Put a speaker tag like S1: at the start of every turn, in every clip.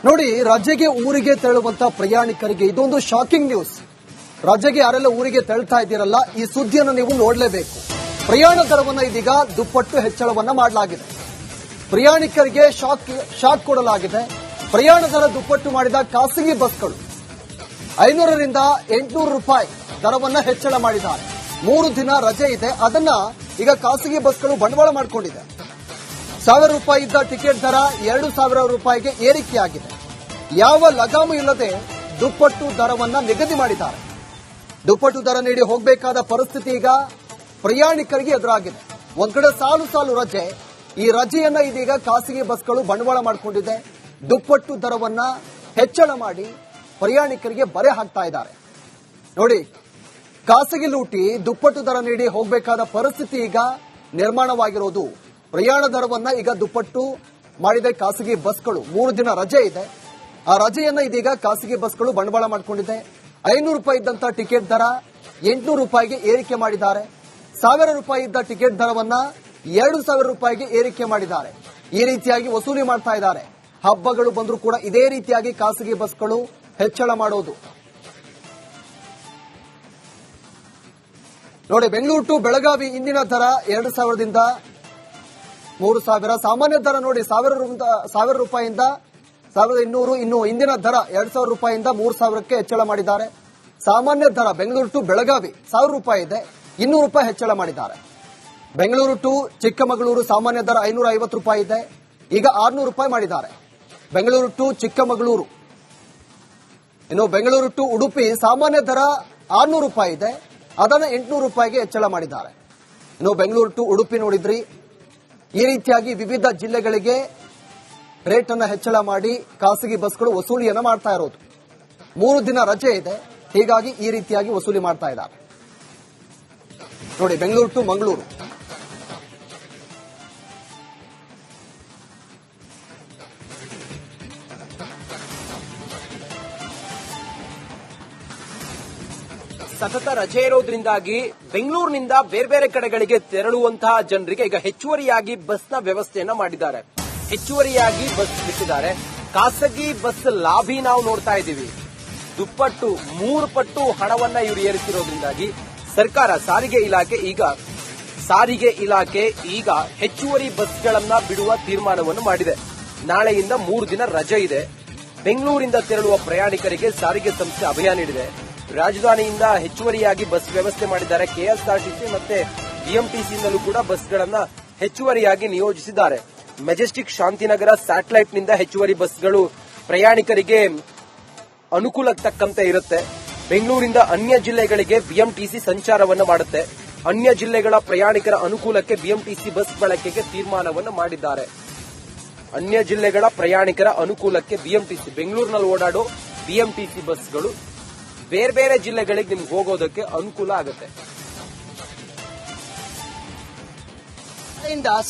S1: ನೋಡಿ, ರಜೆಗೆ ಊರಿಗೆ ತೆರಳುವಂತ ಪ್ರಯಾಣಿಕರಿಗೆ ಇದೊಂದು ಶಾಕಿಂಗ್ ನ್ಯೂಸ್. ರಜೆಗೆ ಯಾರೆಲ್ಲ ಊರಿಗೆ ತೆರಳ್ತಾ ಇದ್ದೀರಲ್ಲ, ಈ ಸುದ್ದಿಯನ್ನು ನೀವು ನೋಡಲೇಬೇಕು. ಪ್ರಯಾಣ ದರವನ್ನು ಇದೀಗ ದುಪ್ಪಟ್ಟು ಹೆಚ್ಚಳವನ್ನ ಮಾಡಲಾಗಿದೆ. ಪ್ರಯಾಣಿಕರಿಗೆ ಶಾಕ್ ಕೊಡಲಾಗಿದೆ. ಪ್ರಯಾಣ ದರ ದುಪ್ಪಟ್ಟು ಮಾಡಿದ ಖಾಸಗಿ ಬಸ್ಗಳು 500ರಿಂದ 800 ರೂಪಾಯಿ ದರವನ್ನ ಹೆಚ್ಚಳ ಮಾಡಿದ್ದಾರೆ. 3 ದಿನ ರಜೆ ಇದೆ, ಅದನ್ನ ಈಗ ಖಾಸಗಿ ಬಸ್ಗಳು ಬಂಡವಾಳ ಮಾಡಿಕೊಂಡಿದೆ. 1000 ರೂಪಾಯಿ ಇದ್ದ ಟಿಕೆಟ್ ದರ 2000 ರೂಪಾಯಿಗೆ ಏರಿಕೆಯಾಗಿದೆ. ಯಾವ ಲಗಾಮು ಇಲ್ಲದೆ ದುಪ್ಪಟ್ಟು ದರವನ್ನ ನಿಗದಿ ಮಾಡಿದ್ದಾರೆ. ದುಪ್ಪಟ್ಟು ದರ ನೀಡಿ ಹೋಗಬೇಕಾದ ಪರಿಸ್ಥಿತಿ ಈಗ ಪ್ರಯಾಣಿಕರಿಗೆ ಎದುರಾಗಿದೆ. ಒಂದ್ ಕಡೆ ಸಾಲು ರಜೆ, ಈ ರಜೆಯನ್ನ ಇದೀಗ ಖಾಸಗಿ ಬಸ್ಗಳು ಬಂಡವಾಳ ಮಾಡಿಕೊಂಡಿದೆ. ದುಪ್ಪಟ್ಟು ದರವನ್ನ ಹೆಚ್ಚಳ ಮಾಡಿ ಪ್ರಯಾಣಿಕರಿಗೆ ಬರೆ ಹಾಕ್ತಾ ಇದ್ದಾರೆ. ನೋಡಿ, ಖಾಸಗಿ ಲೂಟಿ ದುಪ್ಪಟ್ಟು ದರ ನೀಡಿ ಹೋಗಬೇಕಾದ ಪರಿಸ್ಥಿತಿ ಈಗ ನಿರ್ಮಾಣವಾಗಿರೋದು. ಪ್ರಯಾಣ ದರವನ್ನ ಈಗ ದುಪ್ಪಟ್ಟು ಮಾಡಿದೆ ಖಾಸಗಿ ಬಸ್ಗಳು. 3 ದಿನ ರಜೆ ಇದೆ, ಆ ರಜೆಯನ್ನ ಇದೀಗ ಖಾಸಗಿ ಬಸ್ಗಳು ಬಂಡವಾಳ ಮಾಡಿಕೊಂಡಿದೆ. 500 ರೂಪಾಯಿ ಇದ್ದಂತ ಟಿಕೆಟ್ ದರ 800 ರೂಪಾಯಿಗೆ ಏರಿಕೆ ಮಾಡಿದ್ದಾರೆ. 1000 ರೂಪಾಯಿ ಇದ್ದ ಟಿಕೆಟ್ ದರವನ್ನ 2000 ರೂಪಾಯಿಗೆ ಏರಿಕೆ ಮಾಡಿದ್ದಾರೆ. ಈ ರೀತಿಯಾಗಿ ವಸೂಲಿ ಮಾಡ್ತಾ ಇದ್ದಾರೆ. ಹಬ್ಬಗಳು ಬಂದರೂ ಕೂಡ ಇದೇ ರೀತಿಯಾಗಿ ಖಾಸಗಿ ಬಸ್ಗಳು ಹೆಚ್ಚಳ ಮಾಡೋದು. ನೋಡಿ, ಬೆಂಗಳೂರು ಟು ಬೆಳಗಾವಿ ಇಂದಿನ ದರ 2000ದಿಂದ 3000. ಸಾಮಾನ್ಯ ದರ ನೋಡಿ 1000 ರೂಪಾಯಿಯಿಂದ 1200. ಇನ್ನು ಇಂದಿನ ದರ 2000 ರೂಪಾಯಿಯಿಂದ 3000ಕ್ಕೆ ಹೆಚ್ಚಳ ಮಾಡಿದ್ದಾರೆ. ಸಾಮಾನ್ಯ ದರ ಬೆಂಗಳೂರು ಟು ಬೆಳಗಾವಿ 1000 ರೂಪಾಯಿ ಇದೆ, 200 ರೂಪಾಯಿ ಹೆಚ್ಚಳ ಮಾಡಿದ್ದಾರೆ. ಬೆಂಗಳೂರು ಟು ಚಿಕ್ಕಮಗಳೂರು ಸಾಮಾನ್ಯ ದರ 550 ರೂಪಾಯಿ ಇದೆ, ಈಗ 600 ರೂಪಾಯಿ ಮಾಡಿದ್ದಾರೆ. ಬೆಂಗಳೂರು ಟು ಚಿಕ್ಕಮಗಳೂರು. ಇನ್ನು ಬೆಂಗಳೂರು ಟು ಉಡುಪಿ ಸಾಮಾನ್ಯ ದರ 600 ರೂಪಾಯಿ ಇದೆ, ಅದನ್ನು 800 ರೂಪಾಯಿಗೆ ಹೆಚ್ಚಳ ಮಾಡಿದ್ದಾರೆ. ಇನ್ನು ಬೆಂಗಳೂರು ಟು ಉಡುಪಿ ನೋಡಿದ್ರಿ, ಈ ರೀತಿಯಾಗಿ ವಿವಿಧ ಜಿಲ್ಲೆಗಳಿಗೆ ರೇಟ್ ಅನ್ನು ಹೆಚ್ಚಳ ಮಾಡಿ ಖಾಸಗಿ ಬಸ್ಗಳು ವಸೂಲಿಯನ್ನ ಮಾಡ್ತಾ ಇರೋದು. 3 ದಿನ ರಜೆ ಇದೆ, ಹೀಗಾಗಿ ಈ ರೀತಿಯಾಗಿ ವಸೂಲಿ ಮಾಡ್ತಾ ಇದ್ದಾರೆ. ನೋಡಿ, ಬೆಂಗಳೂರು ಟು ಮಂಗಳೂರು.
S2: ಸತತ ರಜೆ ಇರೋದ್ರಿಂದಾಗಿ ಬೆಂಗಳೂರಿನಿಂದ ಬೇರೆ ಬೇರೆ ಕಡೆಗಳಿಗೆ ತೆರಳುವಂತಹ ಜನರಿಗೆ ಈಗ ಹೆಚ್ಚುವರಿಯಾಗಿ ಬಸ್ನ ವ್ಯವಸ್ಥೆಯನ್ನ ಮಾಡಿದ್ದಾರೆ. ಹೆಚ್ಚುವರಿಯಾಗಿ ಬಸ್ ಬಿಟ್ಟಿದ್ದಾರೆ. ಖಾಸಗಿ ಬಸ್ ಲಾಭಿ ನಾವು ನೋಡ್ತಾ ಇದ್ದೀವಿ. ದುಪ್ಪಟ್ಟು 3 ಪಟ್ಟು ಹಣವನ್ನ ಇವರು ಏರಿಸಿರೋದ್ರಿಂದಾಗಿ ಸರ್ಕಾರ ಸಾರಿಗೆ ಇಲಾಖೆ ಈಗ ಹೆಚ್ಚುವರಿ ಬಸ್ಗಳನ್ನ ಬಿಡುವ ತೀರ್ಮಾನವನ್ನು ಮಾಡಿದೆ. ನಾಳೆಯಿಂದ 3 ದಿನ ರಜೆ ಇದೆ. ಬೆಂಗಳೂರಿಂದ ತೆರಳುವ ಪ್ರಯಾಣಿಕರಿಗೆ ಸಾರಿಗೆ ಸಂಸ್ಥೆ ಅಭಯ ನೀಡಿದೆ. ರಾಜಧಾನಿಯಿಂದ ಹೆಚ್ಚುವರಿಯಾಗಿ ಬಸ್ ವ್ಯವಸ್ಥೆ ಮಾಡಿದ್ದಾರೆ. ಕೆಎಸ್ಆರ್ಟಿಸಿ ಮತ್ತೆ ಬಿಎಂಟಿಸಿಯಿಂದಲೂ ಕೂಡ ಬಸ್ಗಳನ್ನ ಹೆಚ್ಚುವರಿಯಾಗಿ ನಿಯೋಜಿಸಿದ್ದಾರೆ. ಮೆಜೆಸ್ಟಿಕ್, ಶಾಂತಿನಗರ, ಸ್ಯಾಟಲೈಟ್ನಿಂದ ಹೆಚ್ಚುವರಿ ಬಸ್ಗಳು ಪ್ರಯಾಣಿಕರಿಗೆ ಅನುಕೂಲಕ್ಕೆ ತಕ್ಕಂತೆ ಇರುತ್ತೆ. ಬೆಂಗಳೂರಿಂದ ಅನ್ಯ ಜಿಲ್ಲೆಗಳಿಗೆ ಬಿಎಂಟಿಸಿ ಸಂಚಾರವನ್ನು ಮಾಡುತ್ತೆ. ಅನ್ಯ ಜಿಲ್ಲೆಗಳ ಪ್ರಯಾಣಿಕರ ಅನುಕೂಲಕ್ಕೆ ಬಿಎಂಟಿಸಿ ಬಸ್ ಬಳಕೆಗೆ ತೀರ್ಮಾನವನ್ನು ಮಾಡಿದ್ದಾರೆ. ಅನ್ಯ ಜಿಲ್ಲೆಗಳ ಪ್ರಯಾಣಿಕರ ಅನುಕೂಲಕ್ಕೆ ಬಿಎಂಟಿಸಿ, ಬೆಂಗಳೂರಿನಲ್ಲಿ ಓಡಾಡೋ ಬಿಎಂಟಿಸಿ ಬಸ್ಗಳು ಬೇರೆ ಬೇರೆ ಜಿಲ್ಲೆಗಳಿಗೆ ನಿಮ್ಗೆ ಹೋಗೋದಕ್ಕೆ ಅನುಕೂಲ ಆಗುತ್ತೆ.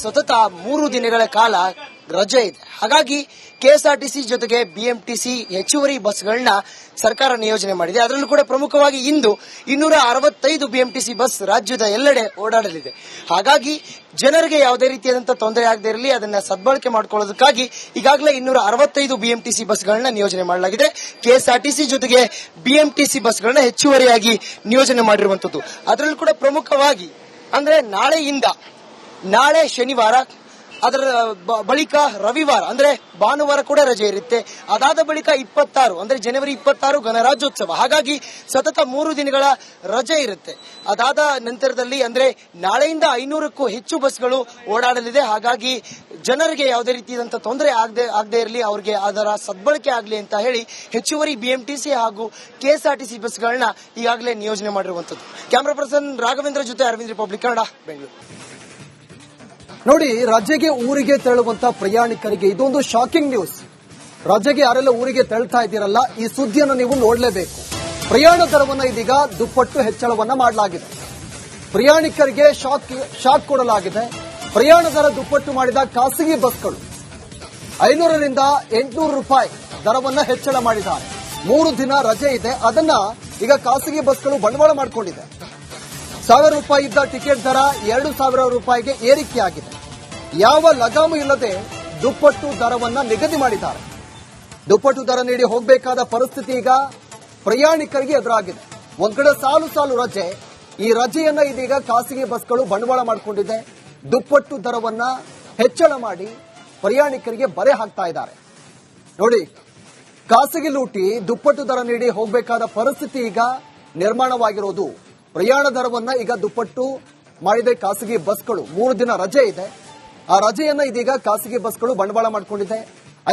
S3: ಸತತ 3 ದಿನಗಳ ಕಾಲ ರಜೆ ಇದೆ. ಹಾಗಾಗಿ ಕೆಎಸ್ಆರ್ಟಿಸಿ ಜೊತೆಗೆ ಬಿಎಂಟಿಸಿ ಹೆಚ್ಚುವರಿ ಬಸ್ಗಳನ್ನ ಸರ್ಕಾರ ನಿಯೋಜನೆ ಮಾಡಿದೆ. ಅದರಲ್ಲೂ ಕೂಡ ಪ್ರಮುಖವಾಗಿ ಇಂದು 265 ಬಿಎಂಟಿಸಿ ಬಸ್ ರಾಜ್ಯದ ಎಲ್ಲೆಡೆ ಓಡಾಡಲಿದೆ. ಹಾಗಾಗಿ ಜನರಿಗೆ ಯಾವುದೇ ರೀತಿಯಾದಂತಹ ತೊಂದರೆ ಆಗದೇ ಇರಲಿ, ಅದನ್ನ ಸದ್ಬಳಕೆ ಮಾಡಿಕೊಳ್ಳೋದಕ್ಕಾಗಿ ಈಗಾಗಲೇ 265 ಬಿಎಂಟಿಸಿ ಬಸ್ಗಳನ್ನ ನಿಯೋಜನೆ ಮಾಡಲಾಗಿದೆ. ಕೆಎಸ್ಆರ್ಟಿಸಿ ಜೊತೆಗೆ ಬಿಎಂಟಿಸಿ ಬಸ್ಗಳನ್ನ ಹೆಚ್ಚುವರಿಯಾಗಿ ನಿಯೋಜನೆ ಮಾಡಿರುವಂತದ್ದು. ಅದರಲ್ಲೂ ಕೂಡ ಪ್ರಮುಖವಾಗಿ ಅಂದ್ರೆ ನಾಳೆ ಶನಿವಾರ, ಅದರ ಬಳಿಕ ರವಿವಾರ ಅಂದ್ರೆ ಭಾನುವಾರ ಕೂಡ ರಜೆ ಇರುತ್ತೆ. ಅದಾದ ಬಳಿಕ 26 ಅಂದ್ರೆ ಜನವರಿ 26 ಗಣರಾಜ್ಯೋತ್ಸವ. ಹಾಗಾಗಿ ಸತತ 3 ದಿನಗಳ ರಜೆ ಇರುತ್ತೆ. ಅದಾದ ನಂತರದಲ್ಲಿ ಅಂದ್ರೆ ನಾಳೆಯಿಂದ 500ಕ್ಕೂ ಹೆಚ್ಚು ಬಸ್ಗಳು ಓಡಾಡಲಿದೆ. ಹಾಗಾಗಿ ಜನರಿಗೆ ಯಾವುದೇ ರೀತಿಯಾದಂತಹ ತೊಂದರೆ ಆಗದೆ ಇರಲಿ, ಅವರಿಗೆ ಅದರ ಸದ್ಬಳಕೆ ಆಗಲಿ ಅಂತ ಹೇಳಿ ಹೆಚ್ಚುವರಿ ಬಿಎಂಟಿಸಿ ಹಾಗೂ ಕೆಎಸ್ಆರ್ಟಿಸಿ ಬಸ್ಗಳನ್ನ ಈಗಾಗಲೇ ನಿಯೋಜನೆ ಮಾಡಿರುವಂತದ್ದು. ಕ್ಯಾಮರಾ ಪರ್ಸನ್ ರಾಘವೇಂದ್ರ ಜೊತೆ ಅರವಿಂದ್, ರಿಪಬ್ಲಿಕ್ ಕನ್ನಡ, ಬೆಂಗಳೂರು.
S1: ನೋಡಿ, ರಜೆಗೆ ಊರಿಗೆ ತೆರಳುವಂತ ಪ್ರಯಾಣಿಕರಿಗೆ ಇದೊಂದು ಶಾಕಿಂಗ್ ನ್ಯೂಸ್. ರಜೆಗೆ ಯಾರೆಲ್ಲ ಊರಿಗೆ ತೆರಳ್ತಾ ಇದ್ದೀರಲ್ಲ, ಈ ಸುದ್ದಿಯನ್ನು ನೀವು ನೋಡಲೇಬೇಕು. ಪ್ರಯಾಣ ದರವನ್ನ ಇದೀಗ ದುಪ್ಪಟ್ಟು ಹೆಚ್ಚಳವನ್ನ ಮಾಡಲಾಗಿದೆ. ಪ್ರಯಾಣಿಕರಿಗೆ ಶಾಕ್ ಕೊಡಲಾಗಿದೆ. ಪ್ರಯಾಣ ದರ ದುಪ್ಪಟ್ಟು ಮಾಡಿದ ಖಾಸಗಿ ಬಸ್ಗಳು 500ರಿಂದ 800 ರೂಪಾಯಿ ದರವನ್ನ ಹೆಚ್ಚಳ ಮಾಡಿದ್ದಾರೆ. 3 ದಿನ ರಜೆ ಇದೆ, ಅದನ್ನ ಈಗ ಖಾಸಗಿ ಬಸ್ಗಳು ಬಂಡವಾಳ ಮಾಡಿಕೊಂಡಿದೆ. 1000 ರೂಪಾಯಿ ಇದ್ದ ಟಿಕೆಟ್ ದರ 2000 ರೂಪಾಯಿಗೆ ಏರಿಕೆಯಾಗಿದೆ. ಯಾವ ಲಗಾಮು ಇಲ್ಲದೆ ದುಪ್ಪಟ್ಟು ದರವನ್ನ ನಿಗದಿ ಮಾಡಿದ್ದಾರೆ. ದುಪ್ಪಟ್ಟು ದರ ನೀಡಿ ಹೋಗಬೇಕಾದ ಪರಿಸ್ಥಿತಿ ಈಗ ಪ್ರಯಾಣಿಕರಿಗೆ ಎದುರಾಗಿದೆ. ಒಂದ್ ಕಡೆ ಸಾಲು ಸಾಲು ರಜೆ, ಈ ರಜೆಯನ್ನ ಇದೀಗ ಖಾಸಗಿ ಬಸ್ಗಳು ಬಂಡವಾಳ ಮಾಡಿಕೊಂಡಿದೆ. ದುಪ್ಪಟ್ಟು ದರವನ್ನ ಹೆಚ್ಚಳ ಮಾಡಿ ಪ್ರಯಾಣಿಕರಿಗೆ ಬರೆ ಹಾಕ್ತಾ ಇದ್ದಾರೆ. ನೋಡಿ, ಖಾಸಗಿ ಲೂಟಿ ದುಪ್ಪಟ್ಟು ದರ ನೀಡಿ ಹೋಗಬೇಕಾದ ಪರಿಸ್ಥಿತಿ ಈಗ ನಿರ್ಮಾಣವಾಗಿರೋದು. ಪ್ರಯಾಣ ದರವನ್ನ ಈಗ ದುಪ್ಪಟ್ಟು ಮಾಡಿದೆ ಖಾಸಗಿ ಬಸ್ಗಳು. 3 ದಿನ ರಜೆ ಇದೆ. ಆ ರಜೆಯನ್ನ ಇದೀಗ ಖಾಸಗಿ ಬಸ್ಗಳು ಬಂಡವಾಳ ಮಾಡಿಕೊಂಡಿದೆ.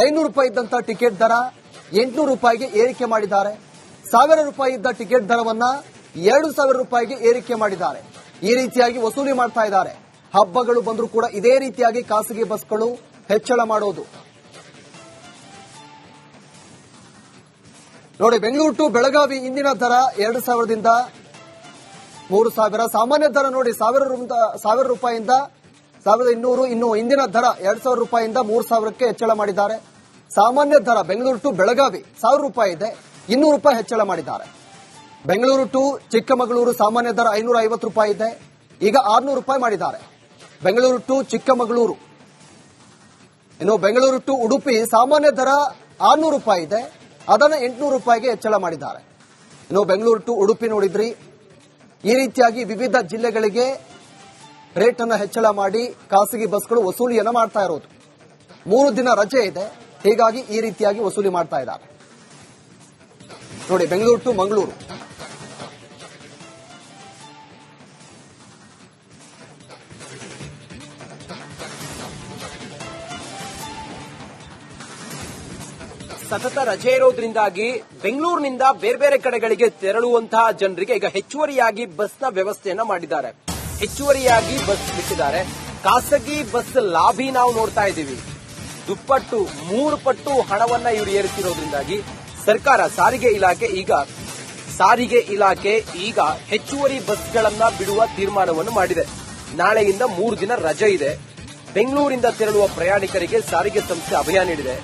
S1: 500 ರೂಪಾಯಿ ಇದ್ದಂತ ಟಿಕೆಟ್ ದರ 800 ರೂಪಾಯಿಗೆ ಏರಿಕೆ ಮಾಡಿದ್ದಾರೆ. 1000 ರೂಪಾಯಿ ಇದ್ದ ಟಿಕೆಟ್ ದರವನ್ನ 2000 ರೂಪಾಯಿಗೆ ಏರಿಕೆ ಮಾಡಿದ್ದಾರೆ. ಈ ರೀತಿಯಾಗಿ ವಸೂಲಿ ಮಾಡ್ತಾ ಇದ್ದಾರೆ. ಹಬ್ಬಗಳು ಬಂದರೂ ಕೂಡ ಇದೇ ರೀತಿಯಾಗಿ ಖಾಸಗಿ ಬಸ್ಗಳು ಹೆಚ್ಚಳ ಮಾಡೋದು. ನೋಡಿ, ಬೆಂಗಳೂರು ಟು ಬೆಳಗಾವಿ ಇಂದಿನ ದರ 2000ದಿಂದ 3000. ಸಾಮಾನ್ಯ ದರ ನೋಡಿ 1000 ರೂಪಾಯಿಯಿಂದ 1200. ಇನ್ನು ಇಂದಿನ ದರ 2000 ರೂಪಾಯಿಯಿಂದ 3000ಕ್ಕೆ ಹೆಚ್ಚಳ ಮಾಡಿದ್ದಾರೆ. ಸಾಮಾನ್ಯ ದರ ಬೆಂಗಳೂರು ಟು ಬೆಳಗಾವಿ 1000 ರೂಪಾಯಿ ಇದೆ, 200 ರೂಪಾಯಿ ಹೆಚ್ಚಳ ಮಾಡಿದ್ದಾರೆ. ಬೆಂಗಳೂರು ಟು ಚಿಕ್ಕಮಗಳೂರು ಸಾಮಾನ್ಯ ದರ 550 ರೂಪಾಯಿ ಇದೆ, ಈಗ 600 ರೂಪಾಯಿ ಮಾಡಿದ್ದಾರೆ. ಬೆಂಗಳೂರು ಟು ಚಿಕ್ಕಮಗಳೂರು. ಇನ್ನು ಬೆಂಗಳೂರು ಟು ಉಡುಪಿ ಸಾಮಾನ್ಯ ದರ 600 ರೂಪಾಯಿ ಇದೆ, ಅದನ್ನು 800 ರೂಪಾಯಿಗೆ ಹೆಚ್ಚಳ ಮಾಡಿದ್ದಾರೆ. ಇನ್ನು ಬೆಂಗಳೂರು ಟು ಉಡುಪಿ ನೋಡಿದ್ರಿ, ಈ ರೀತಿಯಾಗಿ ವಿವಿಧ ಜಿಲ್ಲೆಗಳಿಗೆ ರೇಟ್ ಅನ್ನು ಹೆಚ್ಚಳ ಮಾಡಿ ಖಾಸಗಿ ಬಸ್ಗಳು ವಸೂಲಿಯನ್ನ ಮಾಡ್ತಾ ಇರೋದು. 3 ದಿನ ರಜೆ ಇದೆ, ಹೀಗಾಗಿ ಈ ರೀತಿಯಾಗಿ ವಸೂಲಿ ಮಾಡ್ತಾ ಇದ್ದಾರೆ. ನೋಡಿ, ಬೆಂಗಳೂರು ಟು ಮಂಗಳೂರು.
S2: ಸತತ ರಜೆ ಇರೋದ್ರಿಂದಾಗಿ ಬೆಂಗಳೂರಿನಿಂದ ಬೇರೆ ಬೇರೆ ಕಡೆಗಳಿಗೆ ತೆರಳುವಂತಹ ಜನರಿಗೆ ಈಗ ಹೆಚ್ಚುವರಿಯಾಗಿ ಬಸ್ನ ವ್ಯವಸ್ಥೆಯನ್ನ ಮಾಡಿದ್ದಾರೆ. ಹೆಚ್ಚುವರಿಯಾಗಿ ಬಸ್ ಬಿಟ್ಟಿದ್ದಾರೆ. ಖಾಸಗಿ ಬಸ್ ಲಾಭಿ ನಾವು ನೋಡ್ತಾ ಇದ್ದೀವಿ. ದುಪ್ಪಟ್ಟು 3 ಪಟ್ಟು ಹಣವನ್ನ ಇವರು ಏರಿಸಿರೋದ್ರಿಂದಾಗಿ ಸಾರಿಗೆ ಇಲಾಖೆ ಈಗ ಹೆಚ್ಚುವರಿ ಬಸ್ಗಳನ್ನ ಬಿಡುವ ತೀರ್ಮಾನವನ್ನು ಮಾಡಿದೆ. ನಾಳೆಯಿಂದ 3 ದಿನ ರಜೆ ಇದೆ. ಬೆಂಗಳೂರಿಂದ ತೆರಳುವ ಪ್ರಯಾಣಿಕರಿಗೆ ಸಾರಿಗೆ ಸಂಸ್ಥೆ ಅಭಯ ನೀಡಿದೆ.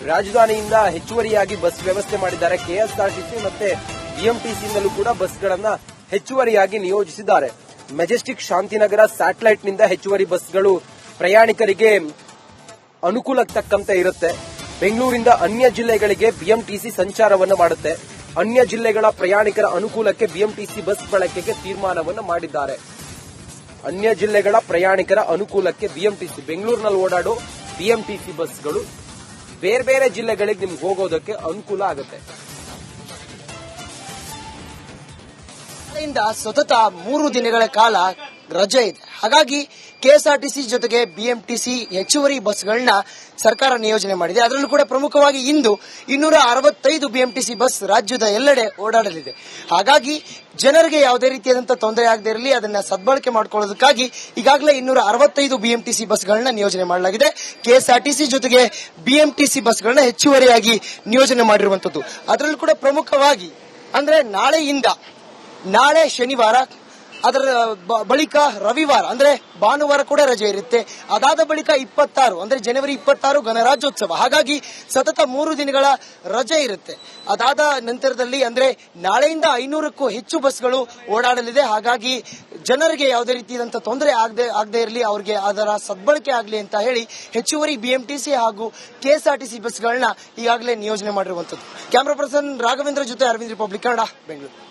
S2: ರಾಜಧಾನಿಯಿಂದ ಹೆಚ್ಚುವರಿಯಾಗಿ ಬಸ್ ವ್ಯವಸ್ಥೆ ಮಾಡಿದ್ದಾರೆ. ಕೆಎಸ್ಆರ್ಟಿಸಿ ಮತ್ತೆ ಬಿಎಂಟಿಸಿಯಿಂದಲೂ ಕೂಡ ಬಸ್ಗಳನ್ನ ಹೆಚ್ಚುವರಿಯಾಗಿ ನಿಯೋಜಿಸಿದ್ದಾರೆ. ಮೆಜೆಸ್ಟಿಕ್, ಶಾಂತಿನಗರ, ಸ್ಯಾಟಲೈಟ್ನಿಂದ ಹೆಚ್ಚುವರಿ ಬಸ್ಗಳು ಪ್ರಯಾಣಿಕರಿಗೆ ಅನುಕೂಲಕ್ಕೆ ತಕ್ಕಂತೆ ಇರುತ್ತೆ. ಬೆಂಗಳೂರಿಂದ ಅನ್ಯ ಜಿಲ್ಲೆಗಳಿಗೆ ಬಿಎಂಟಿಸಿ ಸಂಚಾರವನ್ನು ಮಾಡುತ್ತೆ. ಅನ್ಯ ಜಿಲ್ಲೆಗಳ ಪ್ರಯಾಣಿಕರ ಅನುಕೂಲಕ್ಕೆ ಬಿಎಂಟಿಸಿ ಬಸ್ ಬಳಕೆಗೆ ತೀರ್ಮಾನವನ್ನು ಮಾಡಿದ್ದಾರೆ. ಅನ್ಯ ಜಿಲ್ಲೆಗಳ ಪ್ರಯಾಣಿಕರ ಅನುಕೂಲಕ್ಕೆ ಬಿಎಂಟಿಸಿ, ಬೆಂಗಳೂರಿನಲ್ಲಿ ಓಡಾಡೋ ಬಿಎಂಟಿಸಿ ಬಸ್ಗಳು ಬೇರೆ ಬೇರೆ ಜಿಲ್ಲೆಗಳಿಗೆ ನಿಮ್ಗೆ ಹೋಗೋದಕ್ಕೆ ಅನುಕೂಲ ಆಗುತ್ತೆ.
S3: ಸತತ 3 ದಿನಗಳ ಕಾಲ ರಜೆ ಇದೆ. ಹಾಗಾಗಿ ಕೆಎಸ್ಆರ್ಟಿಸಿ ಜೊತೆಗೆ ಬಿಎಂಟಿಸಿ ಹೆಚ್ಚುವರಿ ಬಸ್ಗಳನ್ನ ಸರ್ಕಾರ ನಿಯೋಜನೆ ಮಾಡಿದೆ. ಅದರಲ್ಲೂ ಕೂಡ ಪ್ರಮುಖವಾಗಿ ಇಂದು 265 ಬಿಎಂಟಿಸಿ ಬಸ್ ರಾಜ್ಯದ ಎಲ್ಲೆಡೆ ಓಡಾಡಲಿದೆ. ಹಾಗಾಗಿ ಜನರಿಗೆ ಯಾವುದೇ ರೀತಿಯಾದಂತಹ ತೊಂದರೆ ಆಗದೇ ಇರಲಿ, ಅದನ್ನ ಸದ್ಬಳಕೆ ಮಾಡಿಕೊಳ್ಳೋದಕ್ಕಾಗಿ ಈಗಾಗಲೇ 265 ಬಿಎಂಟಿಸಿ ಬಸ್ಗಳನ್ನ ನಿಯೋಜನೆ ಮಾಡಲಾಗಿದೆ. ಕೆಎಸ್ಆರ್ಟಿಸಿ ಜೊತೆಗೆ ಬಿಎಂಟಿಸಿ ಬಸ್ಗಳನ್ನ ಹೆಚ್ಚುವರಿಯಾಗಿ ನಿಯೋಜನೆ ಮಾಡಿರುವಂತದ್ದು. ಅದರಲ್ಲೂ ಕೂಡ ಪ್ರಮುಖವಾಗಿ ಅಂದ್ರೆ ನಾಳೆ ಶನಿವಾರ, ಅದರ ಬಳಿಕ ರವಿವಾರ ಅಂದ್ರೆ ಭಾನುವಾರ ಕೂಡ ರಜೆ ಇರುತ್ತೆ. ಅದಾದ ಬಳಿಕ 26 ಅಂದ್ರೆ ಜನವರಿ 26 ಗಣರಾಜ್ಯೋತ್ಸವ. ಹಾಗಾಗಿ ಸತತ 3 ದಿನಗಳ ರಜೆ ಇರುತ್ತೆ. ಅದಾದ ನಂತರದಲ್ಲಿ ಅಂದ್ರೆ ನಾಳೆಯಿಂದ 500ಕ್ಕೂ ಹೆಚ್ಚು ಬಸ್ಗಳು ಓಡಾಡಲಿದೆ. ಹಾಗಾಗಿ ಜನರಿಗೆ ಯಾವುದೇ ರೀತಿಯಾದಂತಹ ತೊಂದರೆ ಆಗದೆ ಇರಲಿ, ಅವರಿಗೆ ಅದರ ಸದ್ಬಳಕೆ ಆಗಲಿ ಅಂತ ಹೇಳಿ ಹೆಚ್ಚುವರಿ ಬಿಎಂಟಿಸಿ ಹಾಗೂ ಕೆಎಸ್ಆರ್ಟಿಸಿ ಬಸ್ಗಳನ್ನ ಈಗಾಗಲೇ ನಿಯೋಜನೆ ಮಾಡಿರುವಂತದ್ದು. ಕ್ಯಾಮರಾ ಪರ್ಸನ್ ರಾಘವೇಂದ್ರ ಜೊತೆ ಅರವಿಂದ್, ರಿಪಬ್ಲಿಕ್ ಕನ್ನಡ, ಬೆಂಗಳೂರು.